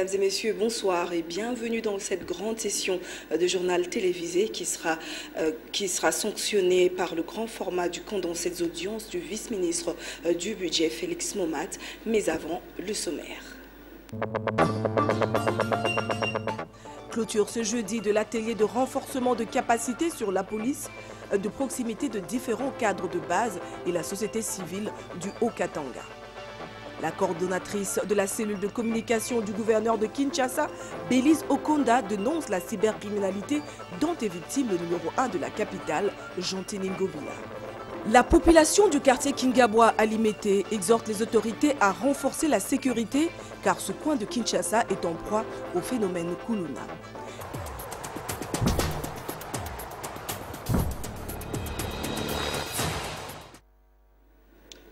Mesdames et messieurs, bonsoir et bienvenue dans cette grande session de journal télévisé qui sera sanctionnée par le grand format du condensé des audiences du vice-ministre du budget Félix Momat. Mais avant, le sommaire. Clôture ce jeudi de l'atelier de renforcement de capacité sur la police de proximité de différents cadres de base et la société civile du Haut-Katanga. La coordonnatrice de la cellule de communication du gouverneur de Kinshasa, Bélise Okonda, dénonce la cybercriminalité dont est victime le numéro 1 de la capitale, Jean-Tini Ngobila. La population du quartier Kingabwa à Limete exhorte les autorités à renforcer la sécurité car ce coin de Kinshasa est en proie au phénomène Kuluna.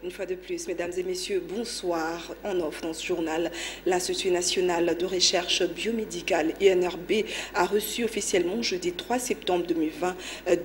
Une fois de plus, mesdames et messieurs, bonsoir. On offre dans ce journal, l'Institut national de recherche biomédicale INRB a reçu officiellement jeudi 3 septembre 2020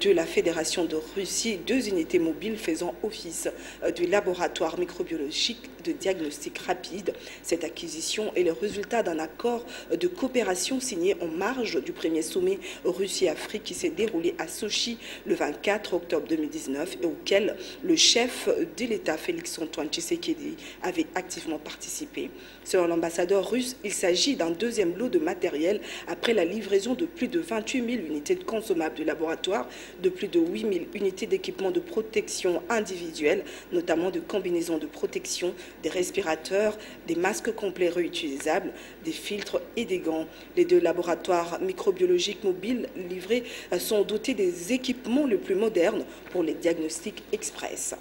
de la Fédération de Russie 2 unités mobiles faisant office du laboratoire microbiologique de diagnostic rapide. Cette acquisition est le résultat d'un accord de coopération signé en marge du premier sommet Russie-Afrique qui s'est déroulé à Sochi le 24 octobre 2019 et auquel le chef de l'État Félix-Antoine Tshisekedi avait activement participé. Selon l'ambassadeur russe, il s'agit d'un deuxième lot de matériel après la livraison de plus de 28 000 unités de consommables de laboratoire, de plus de 8 000 unités d'équipement de protection individuelle, notamment de combinaisons de protection, des respirateurs, des masques complets réutilisables, des filtres et des gants. Les 2 laboratoires microbiologiques mobiles livrés sont dotés des équipements les plus modernes pour les diagnostics express.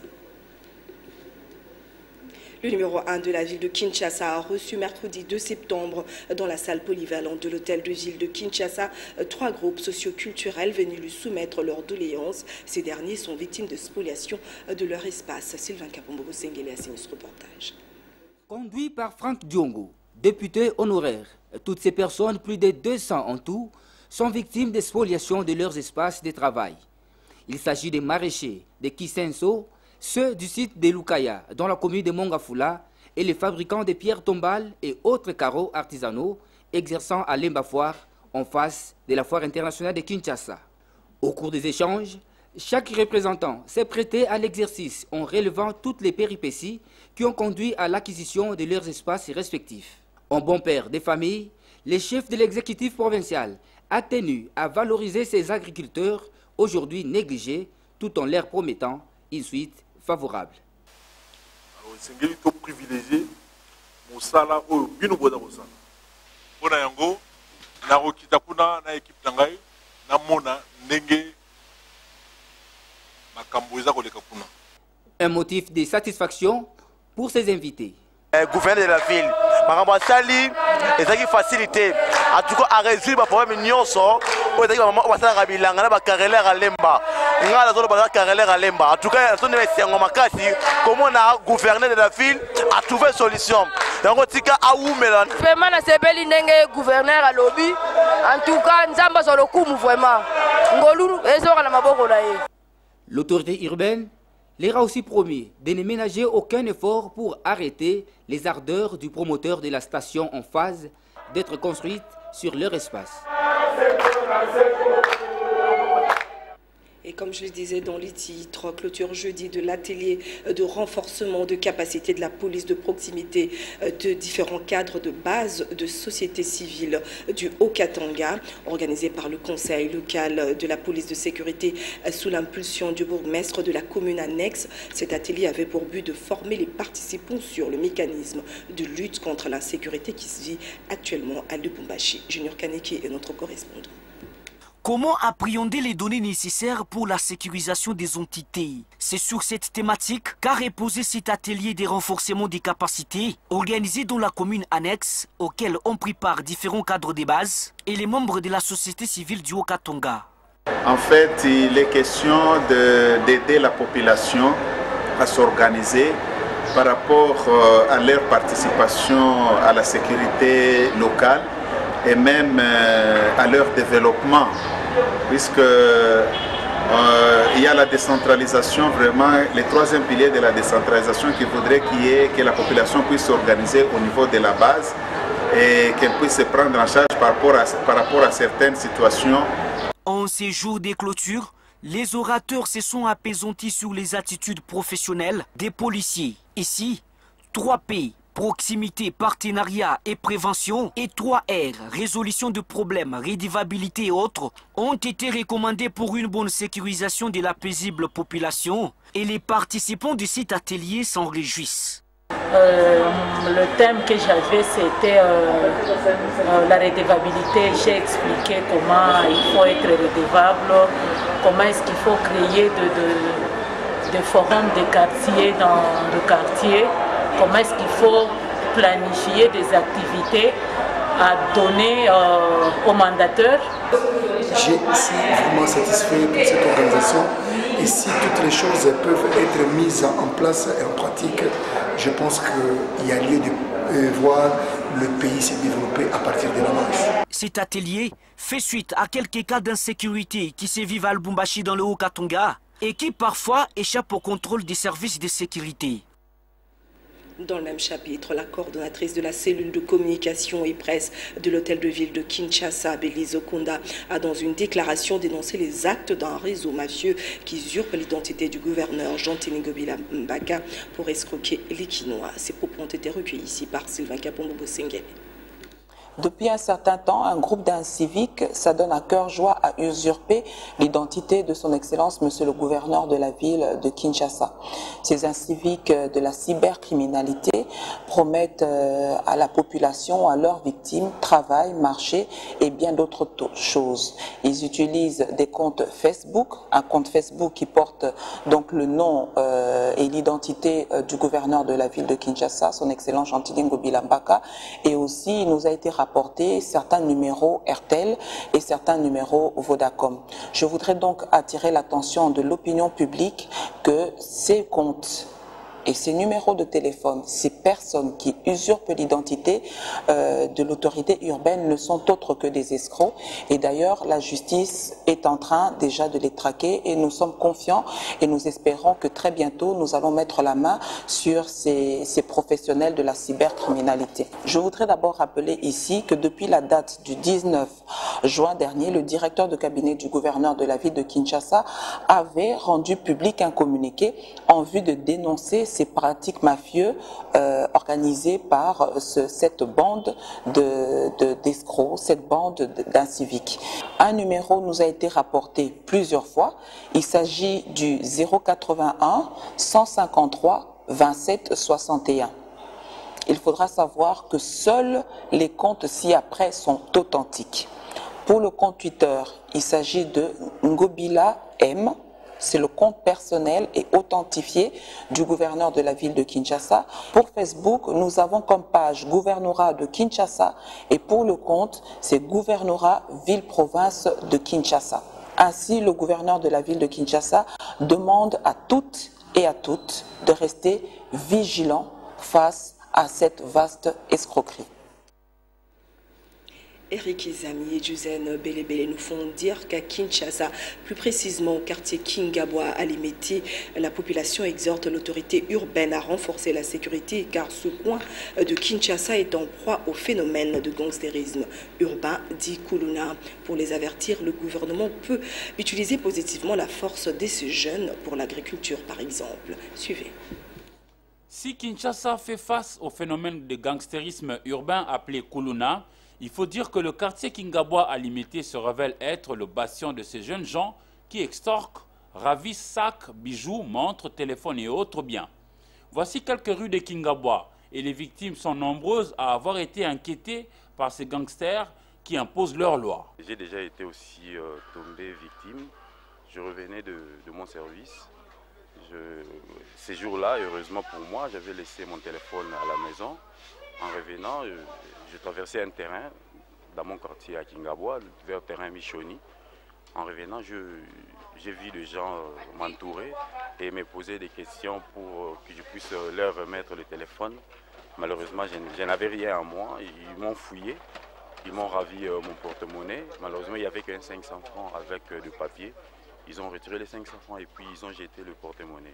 Le numéro 1 de la ville de Kinshasa a reçu mercredi 2 septembre dans la salle polyvalente de l'hôtel de ville de Kinshasa 3 groupes socioculturels venus lui soumettre leurs doléances. Ces derniers sont victimes de spoliation de leur espace. Sylvain Kabombo Sengele a signé ce reportage. Conduit par Franck Diongo, député honoraire, toutes ces personnes, plus de 200 en tout, sont victimes de spoliation de leurs espaces de travail. Il s'agit des maraîchers de Kisenso, ceux du site de Lukaya, dans la commune de Mongafula, et les fabricants de pierres tombales et autres carreaux artisanaux exerçant à Lemba Foire, en face de la Foire internationale de Kinshasa. Au cours des échanges, chaque représentant s'est prêté à l'exercice en relevant toutes les péripéties qui ont conduit à l'acquisition de leurs espaces respectifs. En bon père des familles, le chef de l'exécutif provincial a tenu à valoriser ces agriculteurs aujourd'hui négligés tout en leur promettant une suite favorable. Sengeli to privilégié mosala oyo bino boda kosala pona yango na kokita kuna na équipe na ngai na mona ndenge makambo eza koleka kuna. Un motif de satisfaction pour ses invités. Gouverneur de la ville, makambo sali ezaki facilité en tout cas à résoudre les problèmes nyonso o ezaki maman basala bilanga na ba carreler à Lemba ngala zolo ba carreler à Lemba en tout cas son investissement makasi comment na gouverneur de la ville a trouvé solution donc tika aumela vraiment na sebeli ndenge gouverneur à lobby en tout cas nzamba sur le coup vraiment ngolu ezoka na maboko na ye. L'autorité urbaine leur a aussi promis de ne ménager aucun effort pour arrêter les ardeurs du promoteur de la station en phase d'être construite sur leur espace. Et comme je le disais dans les titres, clôture jeudi de l'atelier de renforcement de capacité de la police de proximité de différents cadres de base de société civile du Haut-Katanga, organisé par le conseil local de la police de sécurité sous l'impulsion du bourgmestre de la commune annexe. Cet atelier avait pour but de former les participants sur le mécanisme de lutte contre l'insécurité qui se vit actuellement à Lubumbashi. Junior Kaneki est notre correspondant. Comment appréhender les données nécessaires pour la sécurisation des entités? C'est sur cette thématique qu'a reposé cet atelier de renforcement des capacités organisé dans la commune annexe auquel ont pris part différents cadres de base et les membres de la société civile du Haut-Katanga. En fait, il est question d'aider la population à s'organiser par rapport à leur participation à la sécurité locale et même à leur développement, puisque il y a la décentralisation, vraiment le 3e pilier de la décentralisation qui voudrait que la population puisse s'organiser au niveau de la base et qu'elles puissent se prendre en charge par rapport à certaines situations. En ces jours des clôtures, les orateurs se sont apaisantis sur les attitudes professionnelles des policiers. Ici, 3P, proximité, partenariat et prévention, et 3R, résolution de problèmes, rédivabilité et autres, ont été recommandés pour une bonne sécurisation de la paisible population, et les participants de cet atelier s'en réjouissent. Le thème que j'avais, c'était la redevabilité. J'ai expliqué comment il faut être redevable, comment est-ce qu'il faut créer des forums de quartier dans le quartier, comment est-ce qu'il faut planifier des activités à donner aux mandateurs. Je suis vraiment satisfait pour cette organisation et si toutes les choses peuvent être mises en place et en pratique, je pense qu'il y a lieu de voir le pays se développer à partir de la marche. Cet atelier fait suite à quelques cas d'insécurité qui se vivent à Lubumbashi dans le Haut-Katanga et qui parfois échappent au contrôle des services de sécurité. Dans le même chapitre, la coordonnatrice de la cellule de communication et presse de l'hôtel de ville de Kinshasa, Belize Okonda, a dans une déclaration dénoncé les actes d'un réseau mafieux qui usurpe l'identité du gouverneur Jean-Tini Ngobila Mbaka pour escroquer les Kinois. Ces propos ont été recueillis ici par Sylvain Kapombo-Sengele. Depuis un certain temps, un groupe d'inciviques s'adonne à cœur joie à usurper l'identité de son Excellence, Monsieur le gouverneur de la ville de Kinshasa. Ces inciviques de la cybercriminalité promettent à la population, à leurs victimes, travail, marché et bien d'autres choses. Ils utilisent des comptes Facebook, un compte Facebook qui porte donc le nom et l'identité du gouverneur de la ville de Kinshasa, son Excellence Jean-Tini Ngobila Mbaka, et aussi il nous a été rapporter certains numéros RTL et certains numéros Vodacom. Je voudrais donc attirer l'attention de l'opinion publique que ces comptes et ces numéros de téléphone, ces personnes qui usurpent l'identité de l'autorité urbaine ne sont autres que des escrocs. Et d'ailleurs, la justice est en train déjà de les traquer et nous sommes confiants et nous espérons que très bientôt, nous allons mettre la main sur ces professionnels de la cybercriminalité. Je voudrais d'abord rappeler ici que depuis la date du 19 juin dernier, le directeur de cabinet du gouverneur de la ville de Kinshasa avait rendu public un communiqué en vue de dénoncer ces pratiques mafieuses organisées par cette bande d'escrocs, cette bande d'inciviques. Un numéro nous a été rapporté plusieurs fois. Il s'agit du 081 153 27 61. Il faudra savoir que seuls les comptes ci-après sont authentiques. Pour le compte Twitter, il s'agit de Ngobila M. C'est le compte personnel et authentifié du gouverneur de la ville de Kinshasa. Pour Facebook, nous avons comme page gouvernorat de Kinshasa et pour le compte, c'est gouvernorat ville-province de Kinshasa. Ainsi, le gouverneur de la ville de Kinshasa demande à toutes et à toutes de rester vigilants face à cette vaste escroquerie. Eric Izami et Juzène Belebele nous font dire qu'à Kinshasa, plus précisément au quartier Kingabwa à Limeti, la population exhorte l'autorité urbaine à renforcer la sécurité car ce coin de Kinshasa est en proie au phénomène de gangstérisme urbain dit Kuluna. Pour les avertir, le gouvernement peut utiliser positivement la force de ces jeunes pour l'agriculture par exemple. Suivez. Si Kinshasa fait face au phénomène de gangstérisme urbain appelé Kuluna, il faut dire que le quartier Kingabwa à Limité se révèle être le bastion de ces jeunes gens qui extorquent, ravissent sacs, bijoux, montres, téléphones et autres biens. Voici quelques rues de Kingabwa et les victimes sont nombreuses à avoir été inquiétées par ces gangsters qui imposent leurs lois. J'ai déjà été aussi tombé victime. Je revenais de mon service. Ces jours-là, heureusement pour moi, j'avais laissé mon téléphone à la maison. En revenant, je traversais un terrain dans mon quartier à Kingabwa, vers le terrain Michoni. En revenant, j'ai vu des gens m'entourer et me poser des questions pour que je puisse leur remettre le téléphone. Malheureusement, je n'avais rien à moi. Ils m'ont fouillé, ils m'ont ravi mon porte-monnaie. Malheureusement, il n'y avait qu'un 500 francs avec du papier. Ils ont retiré les 500 francs et puis ils ont jeté le porte-monnaie.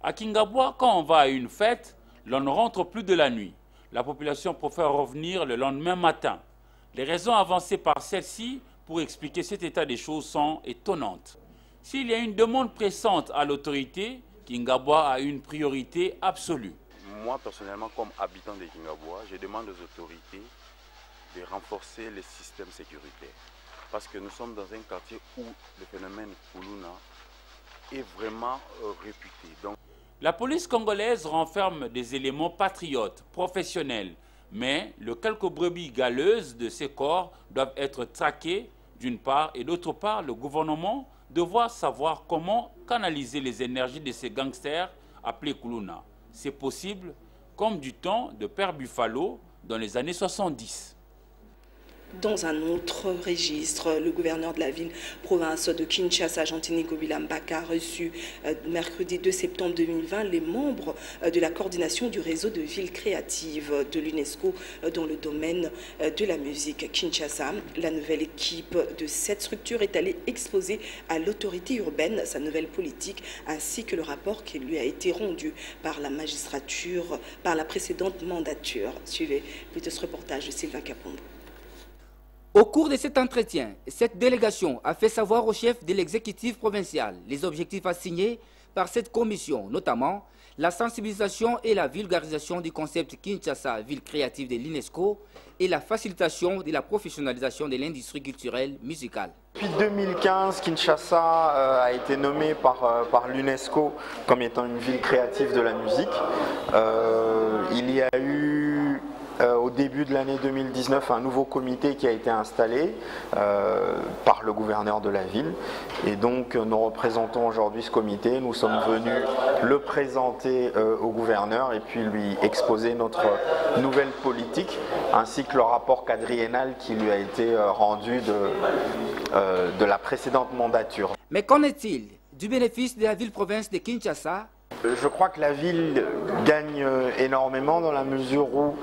À Kingabwa, quand on va à une fête, l'on ne rentre plus de la nuit. la population préfère revenir le lendemain matin. Les raisons avancées par celle-ci pour expliquer cet état des choses sont étonnantes. S'il y a une demande pressante à l'autorité, Kingabwa a une priorité absolue. Moi, personnellement, comme habitant de Kingabwa, je demande aux autorités de renforcer les systèmes sécuritaires. Parce que nous sommes dans un quartier où le phénomène Kuluna est vraiment réputé. Donc, la police congolaise renferme des éléments patriotes, professionnels, mais les quelques brebis galeuses de ces corps doivent être traqués d'une part et d'autre part, le gouvernement devra savoir comment canaliser les énergies de ces gangsters appelés Kuluna. C'est possible comme du temps de Père Buffalo dans les années 70. Dans un autre registre, le gouverneur de la ville-province de Kinshasa, Jean-Tini Gobilambaka, a reçu mercredi 2 septembre 2020 les membres de la coordination du réseau de villes créatives de l'UNESCO dans le domaine de la musique. Kinshasa, la nouvelle équipe de cette structure est allée exposer à l'autorité urbaine sa nouvelle politique ainsi que le rapport qui lui a été rendu par la magistrature, par la précédente mandature. Suivez plutôt ce reportage de Sylvain Kapondo. Au cours de cet entretien, cette délégation a fait savoir au chef de l'exécutif provincial les objectifs assignés par cette commission, notamment la sensibilisation et la vulgarisation du concept Kinshasa, ville créative de l'UNESCO, et la facilitation de la professionnalisation de l'industrie culturelle musicale. Depuis 2015, Kinshasa a été nommée par l'UNESCO comme étant une ville créative de la musique. Il y a eu au début de l'année 2019 un nouveau comité qui a été installé par le gouverneur de la ville, et donc nous représentons aujourd'hui ce comité. Nous sommes venus le présenter au gouverneur et puis lui exposer notre nouvelle politique ainsi que le rapport quadriennal qui lui a été rendu de la précédente mandature. Mais qu'en est-il du bénéfice de la ville-province de Kinshasa? Je crois que la ville gagne énormément dans la mesure où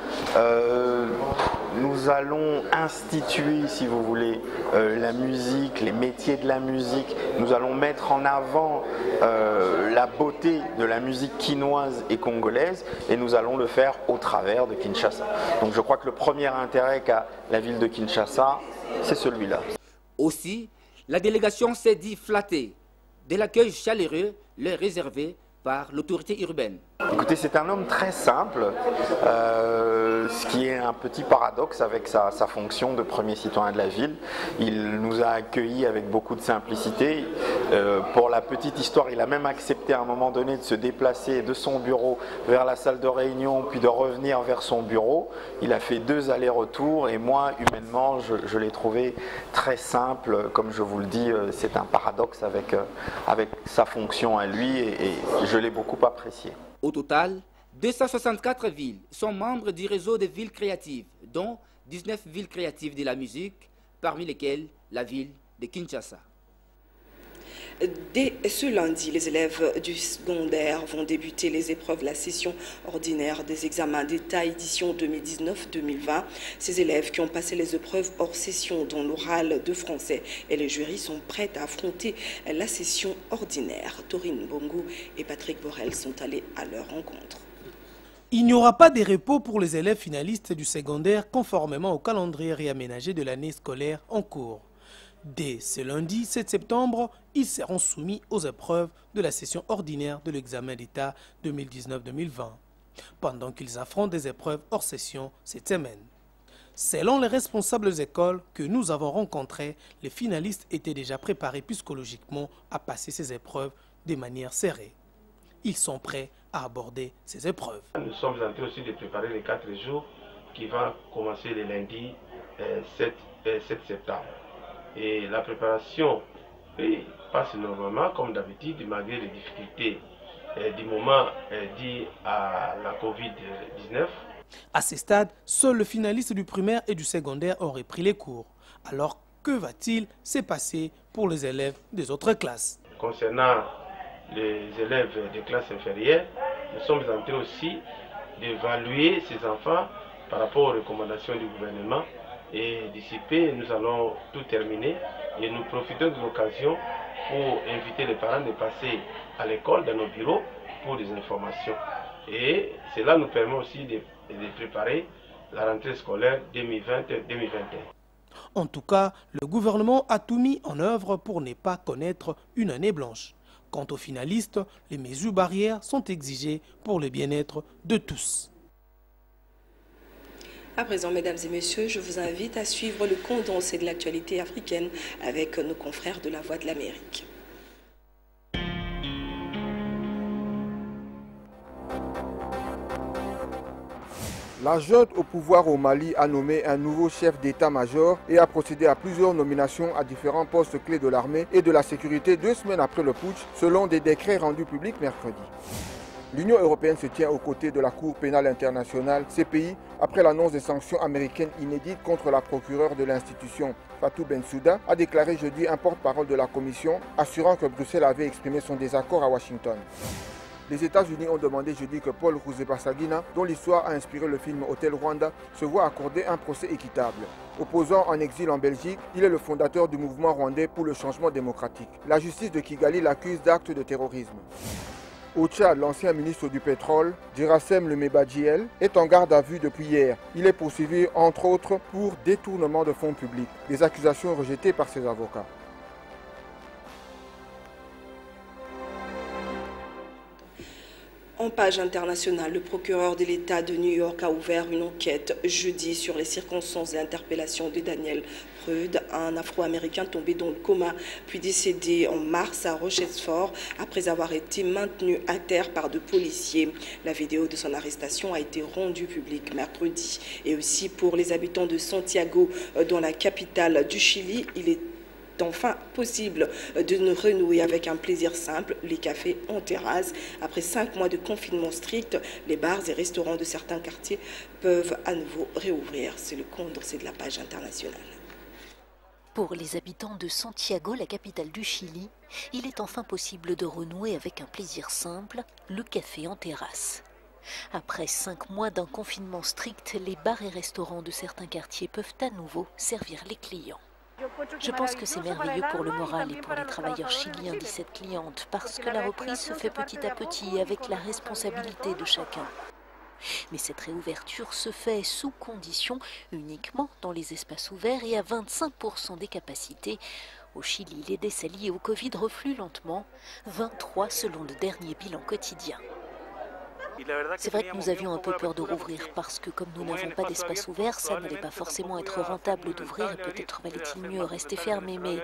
nous allons instituer, si vous voulez, la musique, les métiers de la musique. Nous allons mettre en avant la beauté de la musique quinoise et congolaise, et nous allons le faire au travers de Kinshasa. Donc je crois que le premier intérêt qu'a la ville de Kinshasa, c'est celui-là. Aussi, la délégation s'est dit flattée de l'accueil chaleureux leur réservé par l'autorité urbaine. Écoutez, c'est un homme très simple, ce qui est un petit paradoxe avec sa fonction de premier citoyen de la ville. Il nous a accueillis avec beaucoup de simplicité. Pour la petite histoire, il a même accepté à un moment donné de se déplacer de son bureau vers la salle de réunion, puis de revenir vers son bureau. Il a fait 2 allers-retours et moi, humainement, je l'ai trouvé très simple. Comme je vous le dis, c'est un paradoxe avec sa fonction à lui, et je l'ai beaucoup apprécié. Au total, 264 villes sont membres du réseau des villes créatives, dont 19 villes créatives de la musique, parmi lesquelles la ville de Kinshasa. Dès ce lundi, les élèves du secondaire vont débuter les épreuves de la session ordinaire des examens d'État édition 2019-2020. Ces élèves qui ont passé les épreuves hors session dont l'oral de français et les jurys sont prêts à affronter la session ordinaire. Taurine Bongo et Patrick Borel sont allés à leur rencontre. Il n'y aura pas de repos pour les élèves finalistes du secondaire conformément au calendrier réaménagé de l'année scolaire en cours. Dès ce lundi 7 septembre, ils seront soumis aux épreuves de la session ordinaire de l'examen d'État 2019-2020, pendant qu'ils affrontent des épreuves hors session cette semaine. Selon les responsables des écoles que nous avons rencontrés, les finalistes étaient déjà préparés psychologiquement à passer ces épreuves de manière serrée. Ils sont prêts à aborder ces épreuves. Nous sommes en train aussi de préparer les 4 jours qui vont commencer le lundi 7 septembre. Et la préparation passe normalement comme d'habitude, malgré les difficultés du moment dû à la Covid-19. À ce stade, seuls les finalistes du primaire et du secondaire ont repris les cours. Alors, que va-t-il se passer pour les élèves des autres classes? Concernant les élèves des classes inférieures, nous sommes en train aussi d'évaluer ces enfants par rapport aux recommandations du gouvernement. Et d'ici peu, nous allons tout terminer et nous profitons de l'occasion pour inviter les parents de passer à l'école, dans nos bureaux, pour des informations. Et cela nous permet aussi de préparer la rentrée scolaire 2020-2021. En tout cas, le gouvernement a tout mis en œuvre pour ne pas connaître une année blanche. Quant aux finalistes, les mesures barrières sont exigées pour le bien-être de tous. À présent, mesdames et messieurs, je vous invite à suivre le condensé de l'actualité africaine avec nos confrères de la Voix de l'Amérique. La junte au pouvoir au Mali a nommé un nouveau chef d'état-major et a procédé à plusieurs nominations à différents postes clés de l'armée et de la sécurité 2 semaines après le putsch, selon des décrets rendus publics mercredi. L'Union européenne se tient aux côtés de la Cour pénale internationale, CPI, après l'annonce des sanctions américaines inédites contre la procureure de l'institution, Fatou Bensouda, a déclaré jeudi un porte-parole de la Commission, assurant que Bruxelles avait exprimé son désaccord à Washington. Les États-Unis ont demandé jeudi que Paul Rusesabagina, dont l'histoire a inspiré le film Hôtel Rwanda, se voit accorder un procès équitable. Opposant en exil en Belgique, il est le fondateur du mouvement rwandais pour le changement démocratique. La justice de Kigali l'accuse d'actes de terrorisme. Au Tchad, l'ancien ministre du pétrole, Djirassem Lemebadjiel, est en garde à vue depuis hier. Il est poursuivi entre autres pour détournement de fonds publics, des accusations rejetées par ses avocats. En page internationale, le procureur de l'État de New York a ouvert une enquête jeudi sur les circonstances d'interpellation de Daniel Freud, un Afro-Américain tombé dans le coma puis décédé en mars à Rochefort après avoir été maintenu à terre par 2 policiers. La vidéo de son arrestation a été rendue publique mercredi. Et aussi pour les habitants de Santiago, dans la capitale du Chili, il est enfin possible de renouer avec un plaisir simple, les cafés en terrasse. Après 5 mois de confinement strict, les bars et restaurants de certains quartiers peuvent à nouveau réouvrir. C'est le condensé de la page internationale. Pour les habitants de Santiago, la capitale du Chili, il est enfin possible de renouer avec un plaisir simple, le café en terrasse. Après 5 mois d'un confinement strict, les bars et restaurants de certains quartiers peuvent à nouveau servir les clients. Je pense que c'est merveilleux pour le moral et pour les travailleurs chiliens, dit cette cliente, parce que la reprise se fait petit à petit avec la responsabilité de chacun. Mais cette réouverture se fait sous condition, uniquement dans les espaces ouverts et à 25% des capacités. Au Chili, les décès liés au Covid refluent lentement, 23 selon le dernier bilan quotidien. C'est vrai que nous avions un peu peur de rouvrir parce que comme nous n'avons pas d'espace ouvert, ça n'allait pas forcément être rentable d'ouvrir et peut-être valait-il mieux rester fermé. Mais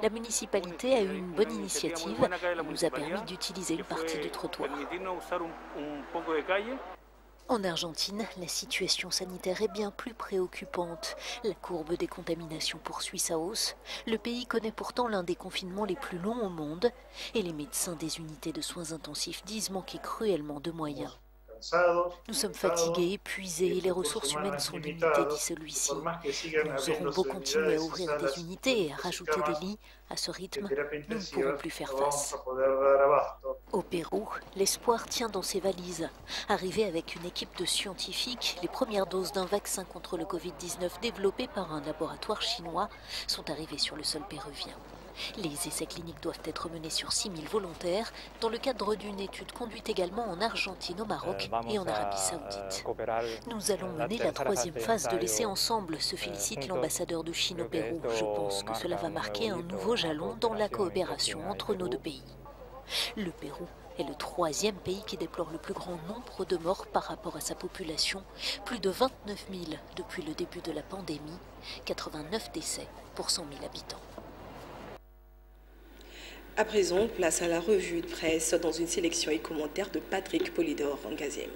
la municipalité a eu une bonne initiative et nous a permis d'utiliser une partie du trottoir. En Argentine, la situation sanitaire est bien plus préoccupante. La courbe des contaminations poursuit sa hausse. Le pays connaît pourtant l'un des confinements les plus longs au monde et les médecins des unités de soins intensifs disent manquer cruellement de moyens. Nous sommes fatigués, épuisés et les ressources humaines sont limitées, dit celui-ci. Nous aurons beau continuer à ouvrir des unités et à rajouter des lits. À ce rythme, nous ne pourrons plus faire face. Au Pérou, l'espoir tient dans ses valises. Arrivés avec une équipe de scientifiques, les premières doses d'un vaccin contre le Covid-19 développé par un laboratoire chinois sont arrivées sur le sol péruvien. Les essais cliniques doivent être menés sur 6000 volontaires dans le cadre d'une étude conduite également en Argentine, au Maroc et en Arabie Saoudite. Nous allons mener la 3e phase de l'essai ensemble, se félicite l'ambassadeur de Chine au Pérou. Je pense que cela va marquer un nouveau jalon dans la coopération entre nos 2 pays. Le Pérou est le 3e pays qui déplore le plus grand nombre de morts par rapport à sa population. Plus de 29 000 depuis le début de la pandémie, 89 décès pour 100 000 habitants. À présent, place à la revue de presse dans une sélection et commentaires de Patrick Polydor en Gaziem.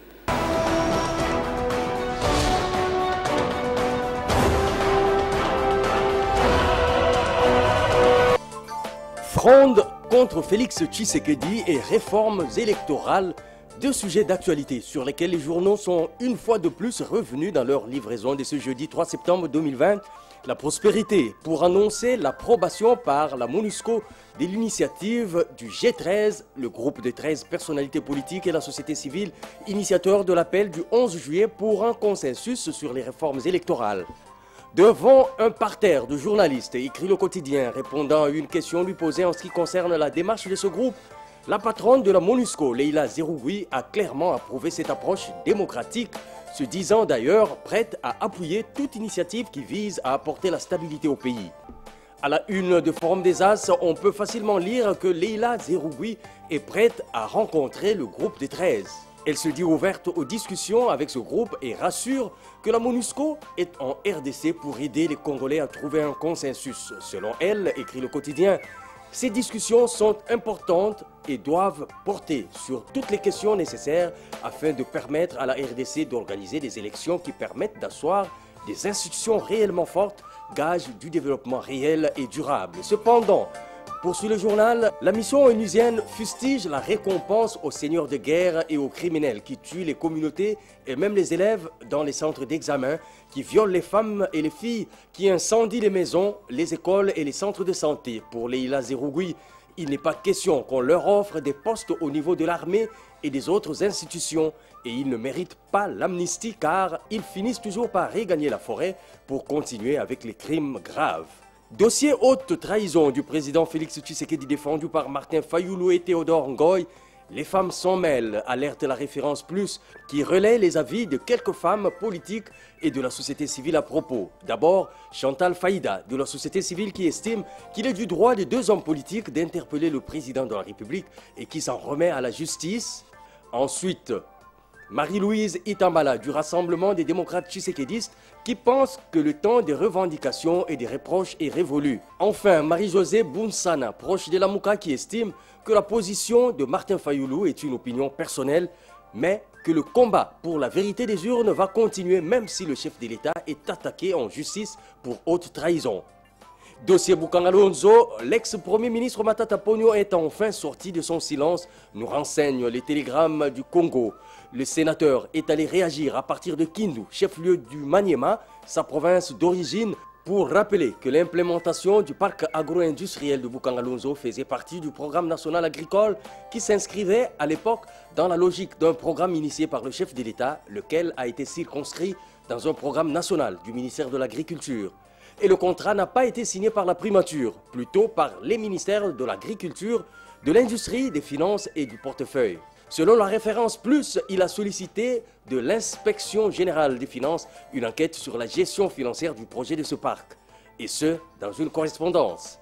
Fronde contre Félix Tshisekedi et réformes électorales, 2 sujets d'actualité sur lesquels les journaux sont une fois de plus revenus dans leur livraison de ce jeudi 3 septembre 2020. La prospérité pour annoncer l'approbation par la MONUSCO de l'initiative du G13, le groupe de 13 personnalités politiques et la société civile, initiateur de l'appel du 11 juillet pour un consensus sur les réformes électorales. Devant un parterre de journalistes, écrit le quotidien, répondant à une question lui posée en ce qui concerne la démarche de ce groupe, La patronne de la MONUSCO, Leïla Zerougui, a clairement approuvé cette approche démocratique, se disant d'ailleurs prête à appuyer toute initiative qui vise à apporter la stabilité au pays. À la une de Forum des As, on peut facilement lire que Leïla Zerougui est prête à rencontrer le groupe des 13. Elle se dit ouverte aux discussions avec ce groupe et rassure que la MONUSCO est en RDC pour aider les Congolais à trouver un consensus. Selon elle, écrit le quotidien, ces discussions sont importantes et doivent porter sur toutes les questions nécessaires afin de permettre à la RDC d'organiser des élections qui permettent d'asseoir des institutions réellement fortes, gage du développement réel et durable. Cependant, poursuit le journal, la mission onusienne fustige la récompense aux seigneurs de guerre et aux criminels qui tuent les communautés et même les élèves dans les centres d'examen, qui violent les femmes et les filles, qui incendient les maisons, les écoles et les centres de santé. Pour Leïla Zerougui, il n'est pas question qu'on leur offre des postes au niveau de l'armée et des autres institutions et ils ne méritent pas l'amnistie car ils finissent toujours par regagner la forêt pour continuer avec les crimes graves. Dossier haute trahison du président Félix Tshisekedi défendu par Martin Fayoulou et Théodore Ngoy. Les femmes s'en mêlent, alerte la référence plus, qui relaie les avis de quelques femmes politiques et de la société civile à propos. D'abord, Chantal Faïda, de la société civile qui estime qu'il est du droit des deux hommes politiques d'interpeller le président de la République et qui s'en remet à la justice. Ensuite, Marie-Louise Itambala du Rassemblement des démocrates tshisékédistes qui pense que le temps des revendications et des reproches est révolu. Enfin, Marie-Josée Bounsana, proche de la Mouka, qui estime que la position de Martin Fayoulou est une opinion personnelle, mais que le combat pour la vérité des urnes va continuer même si le chef de l'État est attaqué en justice pour haute trahison. Dossier Boukangalonzo, l'ex-premier ministre Matata Ponyo est enfin sorti de son silence, nous renseignent les télégrammes du Congo. Le sénateur est allé réagir à partir de Kindu, chef-lieu du Maniema, sa province d'origine, pour rappeler que l'implémentation du parc agro-industriel de Boukangalonzo faisait partie du programme national agricole qui s'inscrivait à l'époque dans la logique d'un programme initié par le chef de l'État, lequel a été circonscrit dans un programme national du ministère de l'Agriculture. Et le contrat n'a pas été signé par la primature, plutôt par les ministères de l'Agriculture, de l'Industrie, des Finances et du Portefeuille. Selon la référence plus, il a sollicité de l'Inspection générale des finances une enquête sur la gestion financière du projet de ce parc, et ce, dans une correspondance.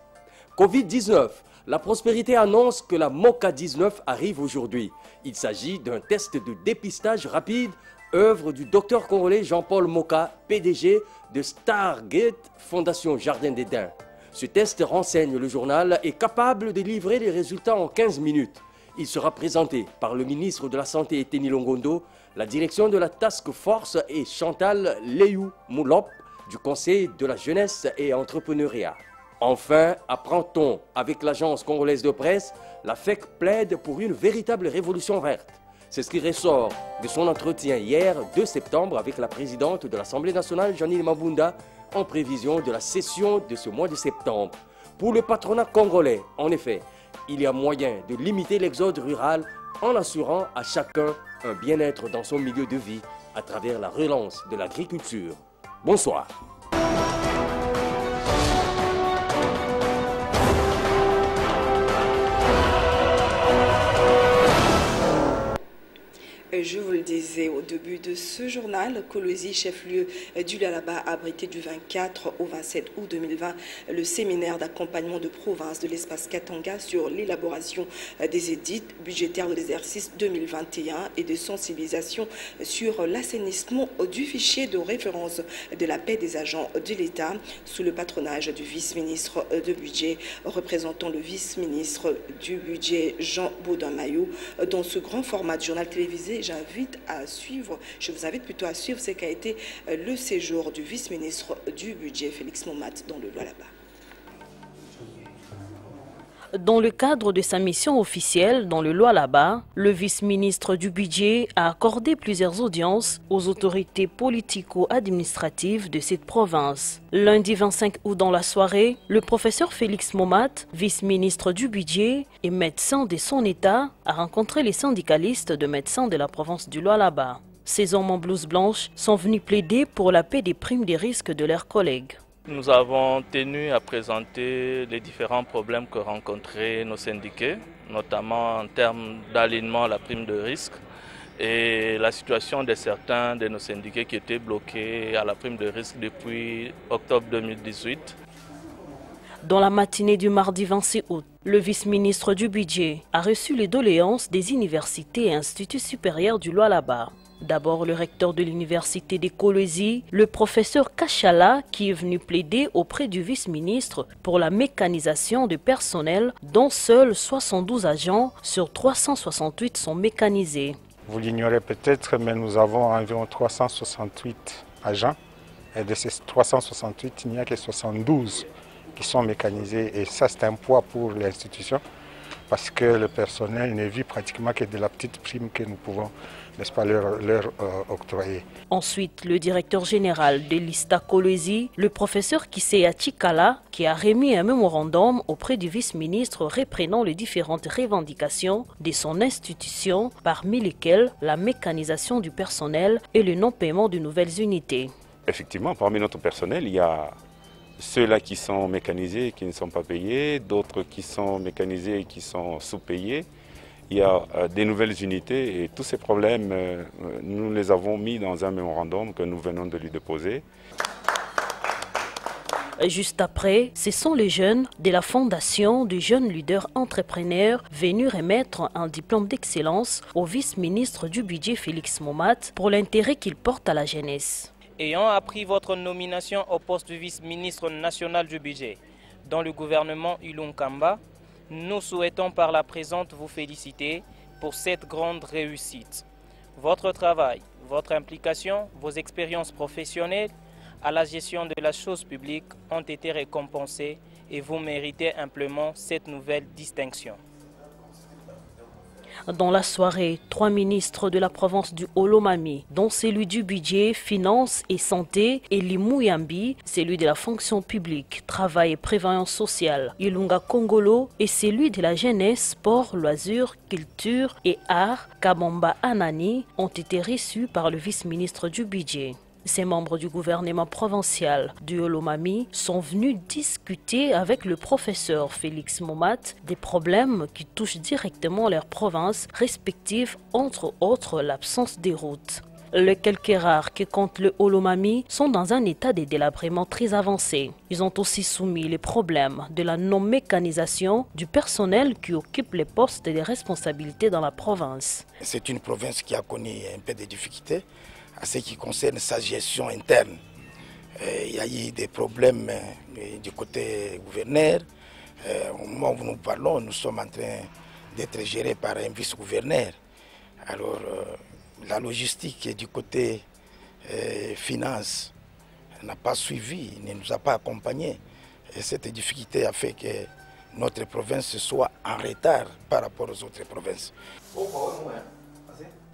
Covid-19, la prospérité annonce que la MOCA-19 arrive aujourd'hui. Il s'agit d'un test de dépistage rapide, œuvre du docteur congolais Jean-Paul Moka, PDG de Stargate Fondation Jardin des Daims. Ce test, renseigne le journal, est capable de livrer les résultats en 15 minutes. Il sera présenté par le ministre de la Santé Eteni Longondo, la direction de la Task Force et Chantal Leyou Moulop du Conseil de la Jeunesse et Entrepreneuriat. Enfin, apprend-on avec l'agence congolaise de presse, la FEC plaide pour une véritable révolution verte. C'est ce qui ressort de son entretien hier, 2 septembre, avec la présidente de l'Assemblée nationale, Janine Mabunda, en prévision de la session de ce mois de septembre. Pour le patronat congolais, en effet, il y a moyen de limiter l'exode rural en assurant à chacun un bien-être dans son milieu de vie à travers la relance de l'agriculture. Bonsoir. Je vous le disais au début de ce journal, Kolwezi, chef-lieu du Lualaba, a abrité du 24 au 27 août 2020 le séminaire d'accompagnement de province de l'espace Katanga sur l'élaboration des édits budgétaires de l'exercice 2021 et de sensibilisation sur l'assainissement du fichier de référence de la paie des agents de l'État sous le patronage du vice-ministre de budget représentant le vice-ministre du budget Jean Baudin-Maillot. Dans ce grand format de journal télévisé, je vous invite plutôt à suivre ce qu'a été le séjour du vice-ministre du budget Félix Momat dans le Lualaba. Dans le cadre de sa mission officielle dans le Lualaba, le vice-ministre du budget a accordé plusieurs audiences aux autorités politico-administratives de cette province. Lundi 25 août dans la soirée, le professeur Félix Momat, vice-ministre du budget et médecin de son État, a rencontré les syndicalistes de médecins de la province du Lualaba. Ces hommes en blouse blanche sont venus plaider pour la paie des primes des risques de leurs collègues. Nous avons tenu à présenter les différents problèmes que rencontraient nos syndiqués, notamment en termes d'alignement à la prime de risque et la situation de certains de nos syndiqués qui étaient bloqués à la prime de risque depuis octobre 2018. Dans la matinée du mardi 26 août, le vice-ministre du budget a reçu les doléances des universités et instituts supérieurs du Lualaba. D'abord, le recteur de l'université des Kolwezi, le professeur Kachala, qui est venu plaider auprès du vice-ministre pour la mécanisation du personnel, dont seuls 72 agents sur 368 sont mécanisés. Vous l'ignorez peut-être, mais nous avons environ 368 agents. Et de ces 368, il n'y a que 72 qui sont mécanisés. Et ça, c'est un poids pour l'institution, parce que le personnel ne vit pratiquement que de la petite prime que nous pouvons, n'est-ce pas, leur octroyer. Ensuite, le directeur général de l'ISTA Kolwezi, le professeur Kiseya Chikala, qui a remis un mémorandum auprès du vice-ministre reprenant les différentes revendications de son institution, parmi lesquelles la mécanisation du personnel et le non-paiement de nouvelles unités. Effectivement, parmi notre personnel, il y a ceux-là qui sont mécanisés et qui ne sont pas payés, d'autres qui sont mécanisés et qui sont sous-payés. Il y a des nouvelles unités et tous ces problèmes, nous les avons mis dans un mémorandum que nous venons de lui déposer. Juste après, ce sont les jeunes de la Fondation des jeunes leaders entrepreneurs venus remettre un diplôme d'excellence au vice-ministre du budget Félix Momat pour l'intérêt qu'il porte à la jeunesse. Ayant appris votre nomination au poste de vice-ministre national du budget dans le gouvernement Ilunkamba, nous souhaitons par la présente vous féliciter pour cette grande réussite. Votre travail, votre implication, vos expériences professionnelles à la gestion de la chose publique ont été récompensées et vous méritez amplement cette nouvelle distinction. Dans la soirée, 3 ministres de la province du Olomami, dont celui du budget, finances et santé, et Limuyambi, celui de la fonction publique, travail et prévoyance sociale, Ilunga Kongolo, et celui de la jeunesse, sport, loisirs, culture et arts, Kabamba Anani, ont été reçus par le vice-ministre du budget. Ces membres du gouvernement provincial du Olomami sont venus discuter avec le professeur Félix Momat des problèmes qui touchent directement leurs provinces respectives, entre autres l'absence des routes. Les quelques rares qui comptent le Olomami sont dans un état de délabrement très avancé. Ils ont aussi soumis les problèmes de la non-mécanisation du personnel qui occupe les postes de responsabilité dans la province. C'est une province qui a connu un peu de difficultés à ce qui concerne sa gestion interne. Il y a eu des problèmes du côté gouverneur. Au moment où nous parlons, nous sommes en train d'être gérés par un vice-gouverneur. Alors, la logistique du côté finance n'a pas suivi, ne nous a pas accompagnés. Et cette difficulté a fait que notre province soit en retard par rapport aux autres provinces.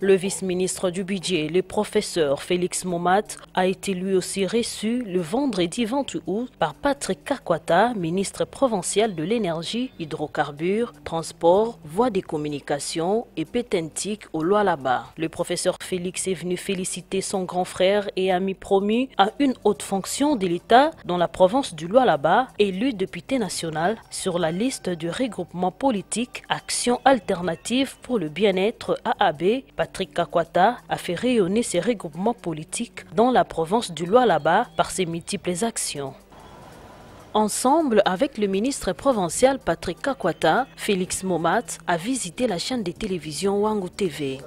Le vice-ministre du budget, le professeur Félix Momat, a été lui aussi reçu le vendredi 28 août par Patrick Kakwata, ministre provincial de l'énergie, hydrocarbures, transport, voies des communications et pétentique au Lualaba. Le professeur Félix est venu féliciter son grand frère et ami promu à une haute fonction de l'État dans la province du Lualaba, élu député national sur la liste du regroupement politique Action alternative pour le bien-être AAB. Patrick Kakwata a fait rayonner ses regroupements politiques dans la province du Lualaba par ses multiples actions. Ensemble avec le ministre provincial Patrick Kakwata, Félix Momat a visité la chaîne de télévision Wangu TV.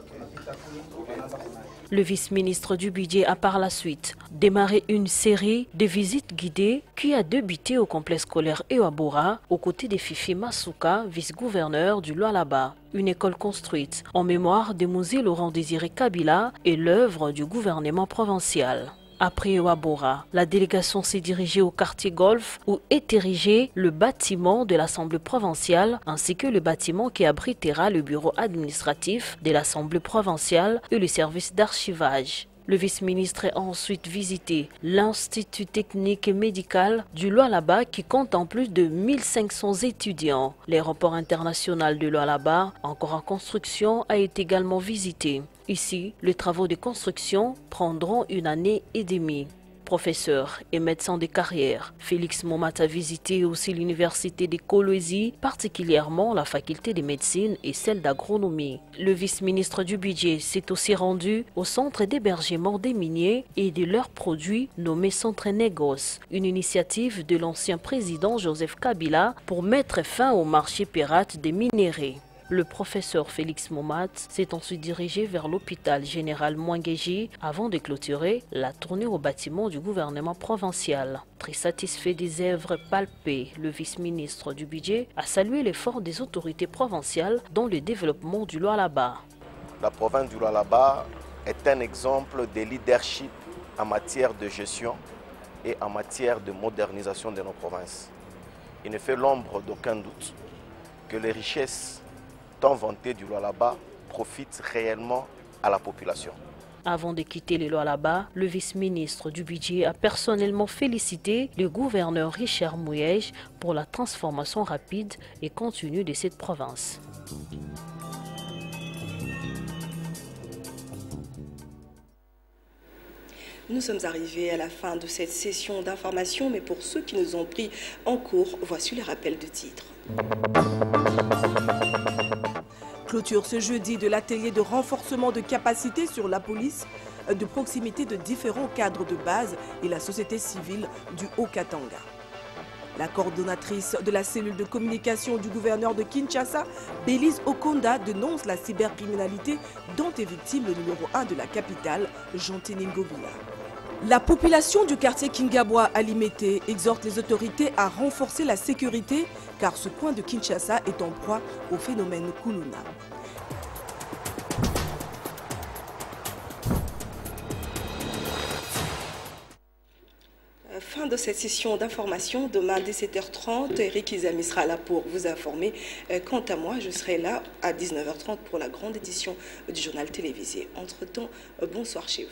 Le vice-ministre du budget a par la suite démarré une série de visites guidées qui a débuté au complexe scolaire Ewabora aux côtés de Fifi Masuka, vice-gouverneur du Lualaba. Une école construite en mémoire de Mouzi Laurent Désiré Kabila et l'œuvre du gouvernement provincial. Après Ewabora, la délégation s'est dirigée au quartier Golf où est érigé le bâtiment de l'Assemblée provinciale ainsi que le bâtiment qui abritera le bureau administratif de l'Assemblée provinciale et le service d'archivage. Le vice-ministre a ensuite visité l'Institut technique et médical du Lualaba qui compte en plus de 1500 étudiants. L'aéroport international de Lualaba, encore en construction, a été également visité. Ici, les travaux de construction prendront 1 année et demie. Professeur et médecin de carrière, Félix Momat a visité aussi l'université de Kolwezi, particulièrement la faculté de médecine et celle d'agronomie. Le vice-ministre du budget s'est aussi rendu au centre d'hébergement des miniers et de leurs produits nommé Centre Negos, une initiative de l'ancien président Joseph Kabila pour mettre fin au marché pirate des minéraux. Le professeur Félix Momat s'est ensuite dirigé vers l'hôpital général Mwangeji avant de clôturer la tournée au bâtiment du gouvernement provincial. Très satisfait des œuvres palpées, le vice-ministre du budget a salué l'effort des autorités provinciales dans le développement du Lualaba. La province du Lualaba est un exemple de leadership en matière de gestion et en matière de modernisation de nos provinces. Il ne fait l'ombre d'aucun doute que les richesses tant vanté du Lualaba profite réellement à la population. Avant de quitter le Lualaba, le vice-ministre du budget a personnellement félicité le gouverneur Richard Mouyej pour la transformation rapide et continue de cette province. Nous sommes arrivés à la fin de cette session d'information, mais pour ceux qui nous ont pris en cours, voici les rappels de titres. Clôture ce jeudi de l'atelier de renforcement de capacité sur la police de proximité de différents cadres de base et la société civile du Haut-Katanga. La coordonnatrice de la cellule de communication du gouverneur de Kinshasa, Bélise Okonda, dénonce la cybercriminalité dont est victime le numéro 1 de la capitale, Jean-Téné Ngobila. La population du quartier Kingabwa à Limete exhorte les autorités à renforcer la sécurité car ce coin de Kinshasa est en proie au phénomène Kuluna. Fin de cette session d'information. Demain, dès 7h30, Eric Izami sera là pour vous informer. Quant à moi, je serai là à 19h30 pour la grande édition du journal télévisé. Entre-temps, bonsoir chez vous.